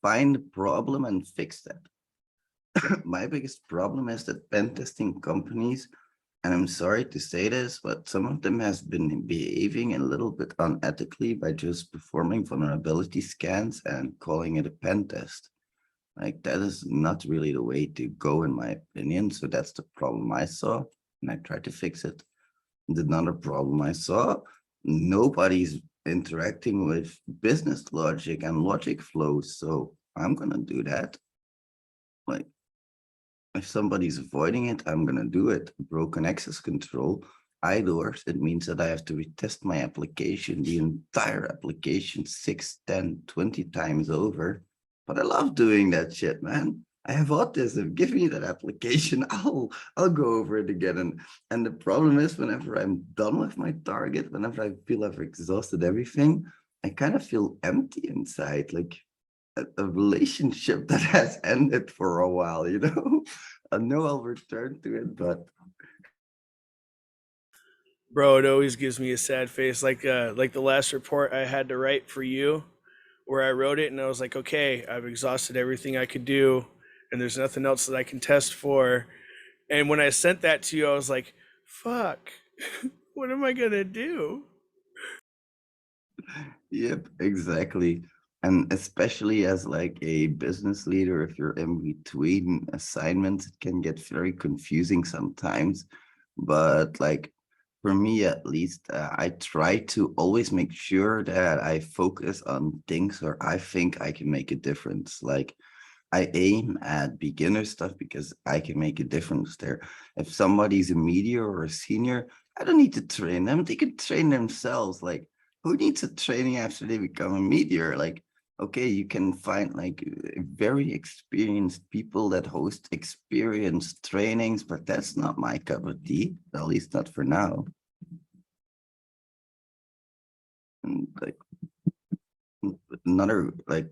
find the problem and fix that. My biggest problem is that pen testing companies, and I'm sorry to say this, but some of them has been behaving a little bit unethically by just performing vulnerability scans and calling it a pen test. Like, that is not really the way to go, in my opinion. So that's the problem I saw, and I tried to fix it. Another problem I saw, nobody's interacting with business logic and logic flows. So I'm gonna do that. Like, if somebody's avoiding it, I'm going to do it. Broken access control, IDORs, it means that I have to retest my application, the entire application 6, 10, 20 times over. But I love doing that shit, man. I have autism. Give me that application. I'll go over it again. And the problem is, whenever I'm done with my target, whenever I feel I've exhausted everything, I kind of feel empty inside. Like, a relationship that has ended for a while, you know. I know I'll return to it, but
Bro, it always gives me a sad face. Like the last report I had to write for you, where I wrote it and I was like, okay, I've exhausted everything I could do, and there's nothing else that I can test for. And when I sent that to you, I was like, fuck, what am I gonna do?
yep, exactly. And especially as like a business leader, if you're in between assignments, it can get very confusing sometimes. But like, for me at least, I try to always make sure that I focus on things where I think I can make a difference. Like, I aim at beginner stuff because I can make a difference there. If somebody's a media or a senior, I don't need to train them. They can train themselves. Like, who needs a training after they become a meteor? Like, okay, you can find like very experienced people that host experienced trainings, but that's not my cup of tea, at least not for now. And like, another, like,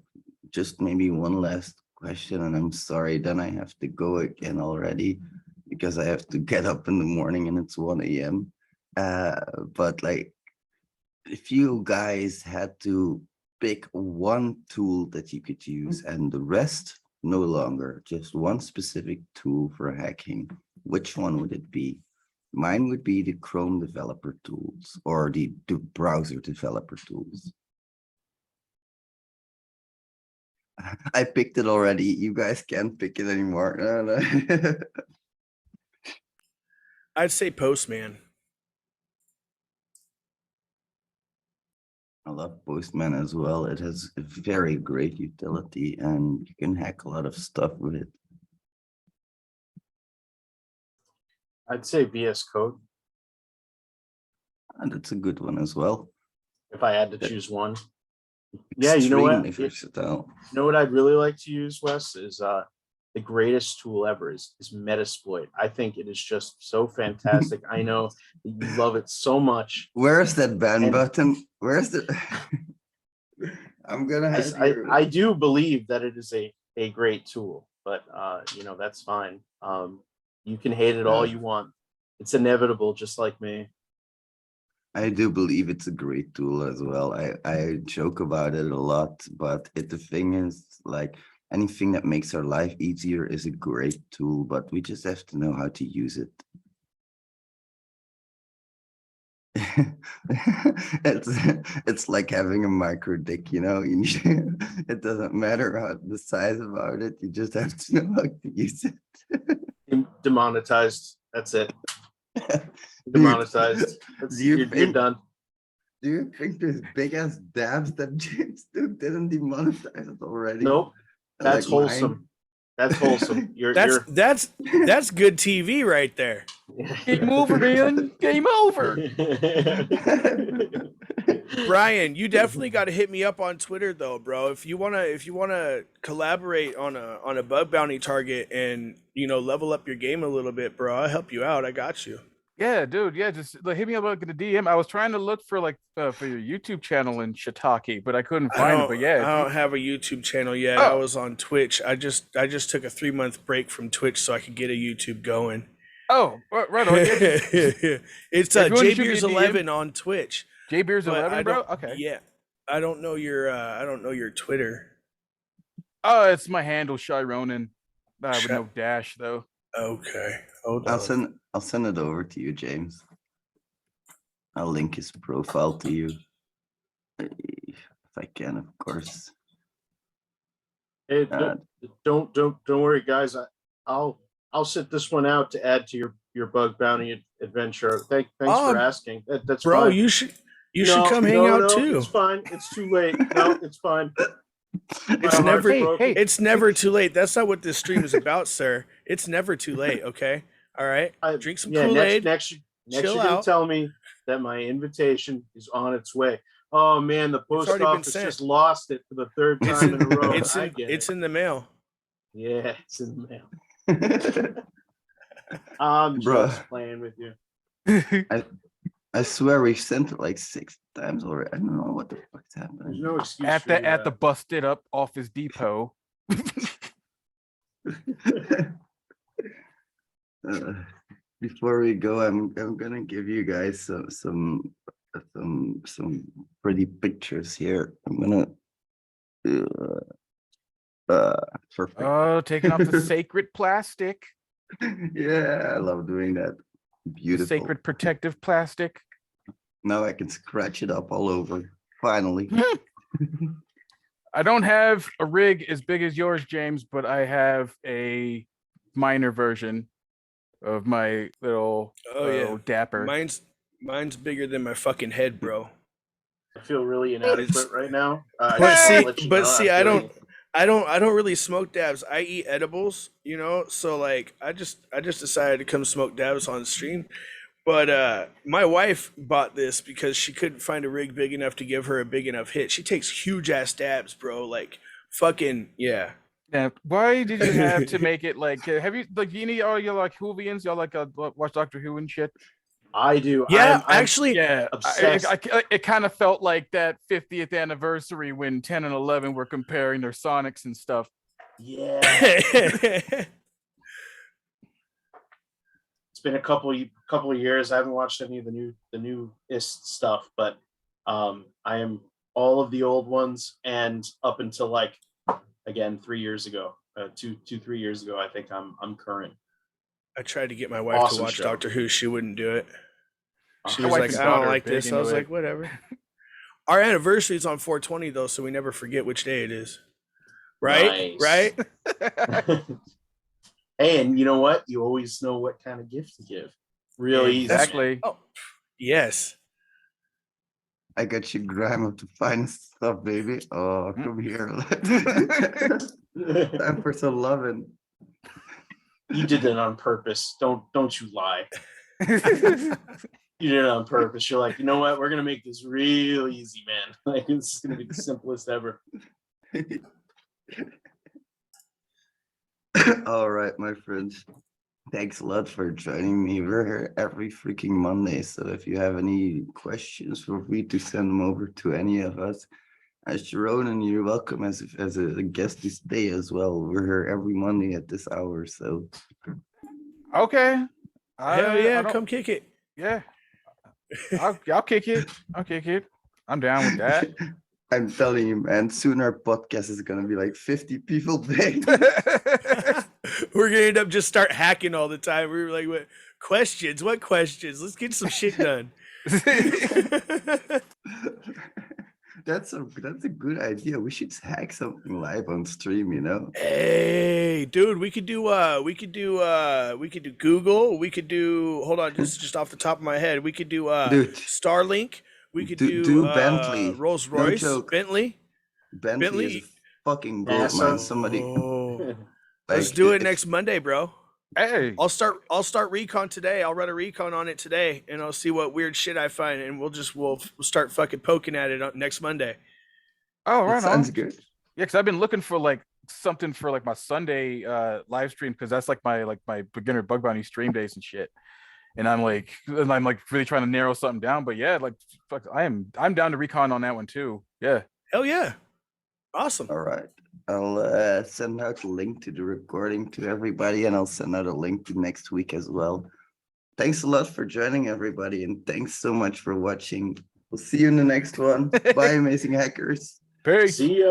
just maybe one last question, and I'm sorry, then I have to go again already. because I have to get up in the morning and it's 1 a.m. But like, if you guys had to pick one tool that you could use and the rest no longer, just one specific tool for hacking, which one would it be? Mine would be the Chrome developer tools or the browser developer tools. I picked it already. You guys can't pick it anymore. No.
I'd say Postman.
I love Postman as well. It has a very great utility and you can hack a lot of stuff with it.
I'd say VS Code
And that's a good one as well.
if I had to choose one. Yeah, you know
Extremely
what?
versatile.
You know what I'd really like to use, Wes, is the greatest tool ever is Metasploit. I think it is just so fantastic. I know that you love it so much.
Where's that ban
And-
button? Where's the I'm gonna have
I do believe that it is a great tool, but you know, that's fine. You can hate it all you want. It's inevitable, just like me.
I do believe it's a great tool as well. I joke about it a lot, but the thing is, like, anything that makes our life easier is a great tool, but we just have to know how to use it. It's like having a micro dick, you know. It doesn't matter how the size about it, you just have to know how to use it.
Demonetized. That's it.
Dude,
Demonetized.
do you
You're
think-
done.
Do you think there's big ass dabs that James Duke didn't demonetize it already?
Nope. That's
Like mine?
wholesome. That's wholesome.
That's good TV right there.
Game over, man. Game over.
Brian, you definitely got to hit me up on Twitter though, bro. If you wanna collaborate on a bug bounty target and level up your game a little bit, bro, I'll help you out. I got you.
Yeah, dude. Yeah, just like, hit me up like in the DM. I was trying to look for like for your YouTube channel in Shiitake, but I couldn't find it. But yeah,
I don't have a YouTube channel yet. I was on Twitch. I just took a 3-month break from Twitch so I could get a YouTube going.
oh, right on. Yeah,
It's
Everyone shoot me a
JBeers11 on Twitch.
JBeers
But
11,
I
bro.
don't-
Okay.
Yeah, I don't know your Twitter.
Oh, it's my handle, Shy Ronin. With no dash though.
Okay, hold on.
I'll send it over to you, James. I'll link his profile to you. If I can, of course.
Hey, don't worry, guys. I'll sit this one out to add to your bug bounty adventure. Thanks for asking. That's
Bro,
fine.
you should come hang out too.
It's fine. It's too late. No, it's fine.
It's
My
never
heart's broken.
it's never too late. That's not what this stream is about, sir. It's never too late, okay? All right. Drink some Kool-Aid.
Next
chill
you're gonna
out.
tell me that my invitation is on its way. Oh man, the post
already been
office
sent.
just lost it for the third time in a row.
It's in the mail.
Yeah, it's in the mail. I'm
Bruh.
just playing with you.
I swear we've sent it like 6 times already. I don't know what the fuck's
There's
happening.
no excuse
At
for
the
you,
at the busted up Office Depot.
Before we go, I'm gonna give you guys some pretty pictures here. I'm gonna perfect.
Oh, taking off the sacred plastic.
Yeah, I love doing that.
The
Beautiful.
sacred protective plastic.
Now I can scratch it up all over. Finally.
I don't have a rig as big as yours, James, but I have a minor version of my little dapper.
Mine's bigger than my fucking head, bro.
I feel really inadequate right now.
I don't really smoke dabs. I eat edibles, so like I just decided to come smoke dabs on stream. But my wife bought this because she couldn't find a rig big enough to give her a big enough hit. She takes huge ass dabs, bro. Like fucking yeah.
Yeah. Why did you have to make it like? Have you like all you like Whovians? Y'all like watch Doctor Who and shit?
I do.
Yeah,
I'm
actually,
Yeah,
obsessed.
it kind of felt like that 50th anniversary when 10 and 11 were comparing their Sonics and stuff.
Yeah. been a couple of years. I haven't watched any of the newest stuff, but I am all of the old ones, and up until like again 3 years ago, 3 years ago, I think I'm current.
I tried to get my wife
Awesome
to watch
show.
Doctor Who. She wouldn't do it. She
My
was
wife
like,
and
I don't
daughter are
like
big
this. I was
into
like,
it.
whatever. Our anniversary is on 420 though, so we never forget which day it is. Right?
Nice.
Right?
And you know what? You always know what kind of gift to give. Real easy.
Exactly.
Oh, yes.
I got you grime of the finest stuff, baby. Oh, come here. Time for some loving.
You did it on purpose. Don't you lie. You did it on purpose. You're like, you know what? We're gonna make this real easy, man. Like this is gonna be the simplest ever.
All right, my friends. Thanks a lot for joining me. We're here every freaking Monday. So if you have any questions, feel free to send them over to any of us. As Sharon, and you're welcome as a guest to stay as well. We're here every Monday at this hour. So
Okay.
Hell yeah, come kick it.
Yeah. I'll kick it. I'll kick it. I'm down with that.
I'm telling you, man, soon our podcast is gonna be like 50 people big.
We're gonna end up just start hacking all the time. We were like, what questions? What questions? Let's get some shit done.
That's a good idea. We should hack something live on stream, you know.
Hey, dude, we could do Google. We could do, hold on, just off the top of my head, we could do
Dude.
Starlink. We could
Do Bentley.
Rolls
No
Royce,
joke.
Bentley.
Bentley is a fucking gold
NASA.
mine. Somebody
Let's do it next Monday, bro.
Hey.
I'll start recon today. I'll run a recon on it today, and I'll see what weird shit I find, and we'll start fucking poking at it on next Monday.
Oh,
That
right on.
sounds good.
Yeah, because I've been looking for like something for like my Sunday live stream, because that's like my beginner bug bounty stream days and shit. And I'm like really trying to narrow something down. But yeah, like fuck, I'm down to recon on that one too. Yeah.
Hell yeah. Awesome.
All right. I'll send out a link to the recording to everybody, and I'll send out a link to next week as well. Thanks a lot for joining, everybody, and thanks so much for watching. We'll see you in the next one. Bye, amazing hackers.
Peace.
See ya.